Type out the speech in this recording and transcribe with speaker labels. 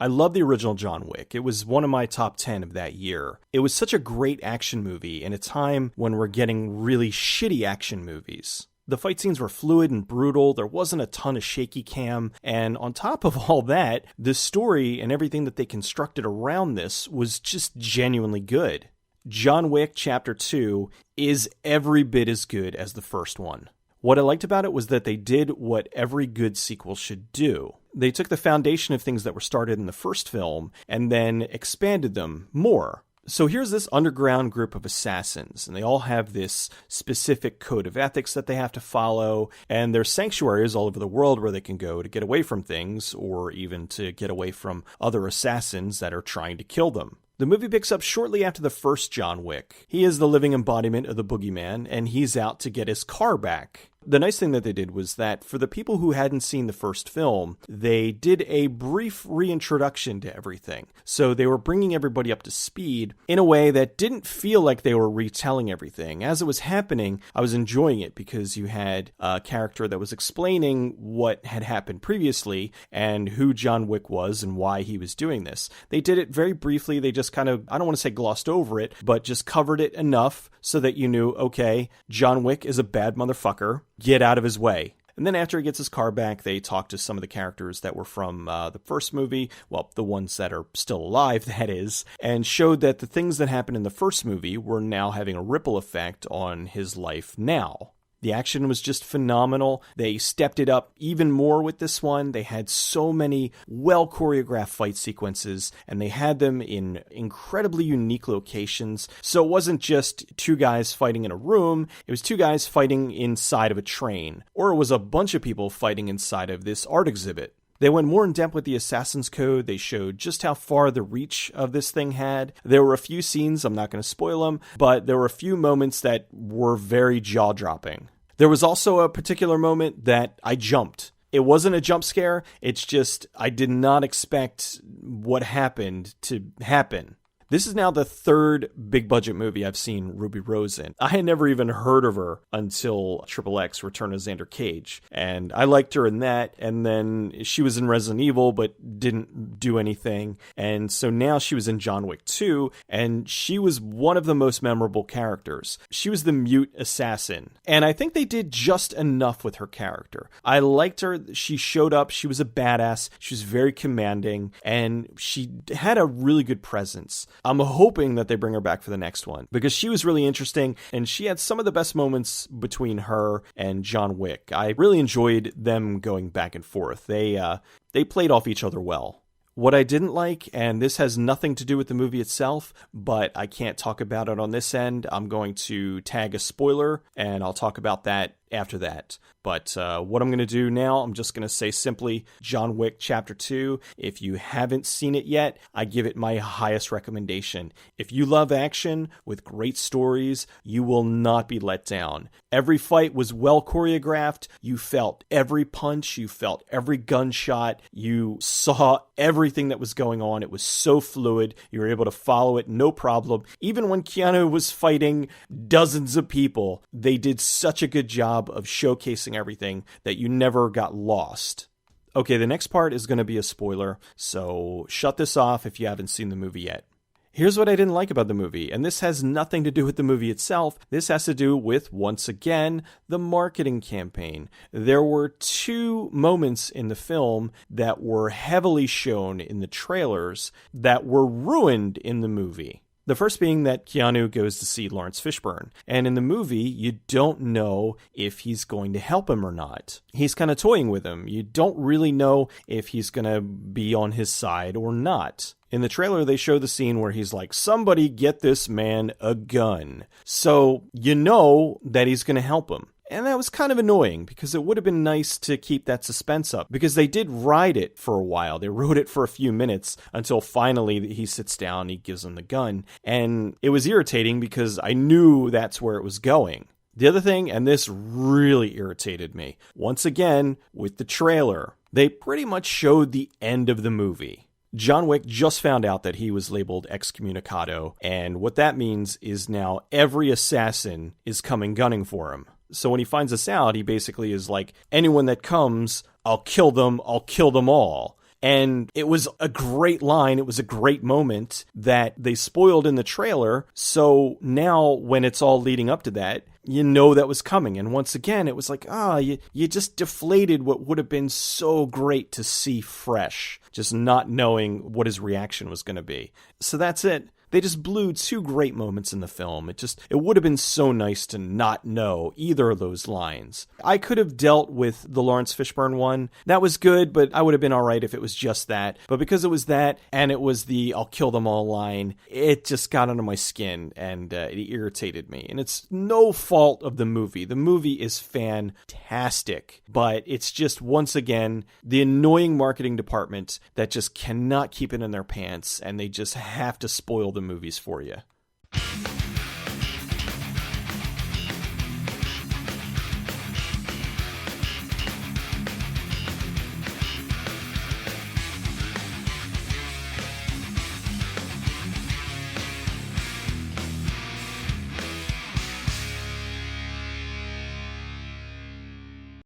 Speaker 1: I love the original John Wick. It was one of my top 10 of that year. It was such a great action movie in a time when we're getting really shitty action movies. The fight scenes were fluid and brutal. There wasn't a ton of shaky cam. And on top of all that, the story and everything that they constructed around this was just genuinely good. John Wick Chapter 2 is every bit as good as the first one. What I liked about it was that they did what every good sequel should do. They took the foundation of things that were started in the first film and then expanded them more. So here's this underground group of assassins, and they all have this specific code of ethics that they have to follow, and there's sanctuaries all over the world where they can go to get away from things, or even to get away from other assassins that are trying to kill them. The movie picks up shortly after the first John Wick. He is the living embodiment of the boogeyman, and he's out to get his car back. The nice thing that they did was that for the people who hadn't seen the first film, they did a brief reintroduction to everything. So they were bringing everybody up to speed in a way that didn't feel like they were retelling everything. As it was happening, I was enjoying it because you had a character that was explaining what had happened previously and who John Wick was and why he was doing this. They did it very briefly. They just kind of, I don't want to say glossed over it, but just covered it enough so that you knew, okay, John Wick is a bad motherfucker. Get out of his way. And then after he gets his car back, they talk to some of the characters that were from the first movie, well, the ones that are still alive, that is, and showed that the things that happened in the first movie were now having a ripple effect on his life now. The action was just phenomenal. They stepped it up even more with this one. They had so many well-choreographed fight sequences, and they had them in incredibly unique locations. So it wasn't just two guys fighting in a room. It was two guys fighting inside of a train. Or it was a bunch of people fighting inside of this art exhibit. They went more in depth with the Assassin's Code. They showed just how far the reach of this thing had. There were a few scenes, I'm not going to spoil them, but there were a few moments that were very jaw-dropping. There was also a particular moment that I jumped. It wasn't a jump scare. It's just I did not expect what happened to happen. This is now the third big budget movie I've seen Ruby Rose in. I had never even heard of her until XXX Return of Xander Cage. And I liked her in that. And then she was in Resident Evil, but didn't do anything. And so now she was in John Wick 2. And she was one of the most memorable characters. She was the mute assassin. And I think they did just enough with her character. I liked her. She showed up. She was a badass. She was very commanding. And she had a really good presence. I'm hoping that they bring her back for the next one because she was really interesting and she had some of the best moments between her and John Wick. I really enjoyed them going back and forth. They played off each other well. What I didn't like, and this has nothing to do with the movie itself, but I can't talk about it on this end. I'm going to tag a spoiler and I'll talk about that after that. But what I'm going to do now, I'm just going to say simply John Wick Chapter 2. If you haven't seen it yet, I give it my highest recommendation. If you love action with great stories, you will not be let down. Every fight was well choreographed. You felt every punch. You felt every gunshot. You saw everything that was going on. It was so fluid. You were able to follow it, no problem. Even when Keanu was fighting dozens of people, they did such a good job of showcasing everything that you never got lost. Okay, the next part is going to be a spoiler, so shut this off if you haven't seen the movie yet. Here's what I didn't like about the movie, and this has nothing to do with the movie itself. This has to do with, once again, the marketing campaign. There were two moments in the film that were heavily shown in the trailers that were ruined in the movie. The first being that Keanu goes to see Lawrence Fishburne. And in the movie, you don't know if he's going to help him or not. He's kind of toying with him. You don't really know if he's going to be on his side or not. In the trailer, they show the scene where he's like, somebody get this man a gun. So you know that he's going to help him. And that was kind of annoying because it would have been nice to keep that suspense up because they did ride it for a while. They rode it for a few minutes until finally he sits down, he gives him the gun. And it was irritating because I knew that's where it was going. The other thing, and this really irritated me, once again, with the trailer, they pretty much showed the end of the movie. John Wick just found out that he was labeled excommunicado, and what that means is now every assassin is coming gunning for him. So when he finds this out, he basically is like, anyone that comes, I'll kill them all. And it was a great line. It was a great moment that they spoiled in the trailer. So now when it's all leading up to that, you know that was coming. And once again, it was like, you just deflated what would have been so great to see fresh, just not knowing what his reaction was going to be. So that's it. They just blew two great moments in the film. It would have been so nice to not know either of those lines. I could have dealt with the Lawrence Fishburne one. That was good, but I would have been all right if it was just that. But because it was that, and it was the I'll kill them all line, it just got under my skin, and it irritated me. And it's no fault of the movie. The movie is fantastic, but it's just, once again, the annoying marketing department that just cannot keep it in their pants, and they just have to spoil the movies for you.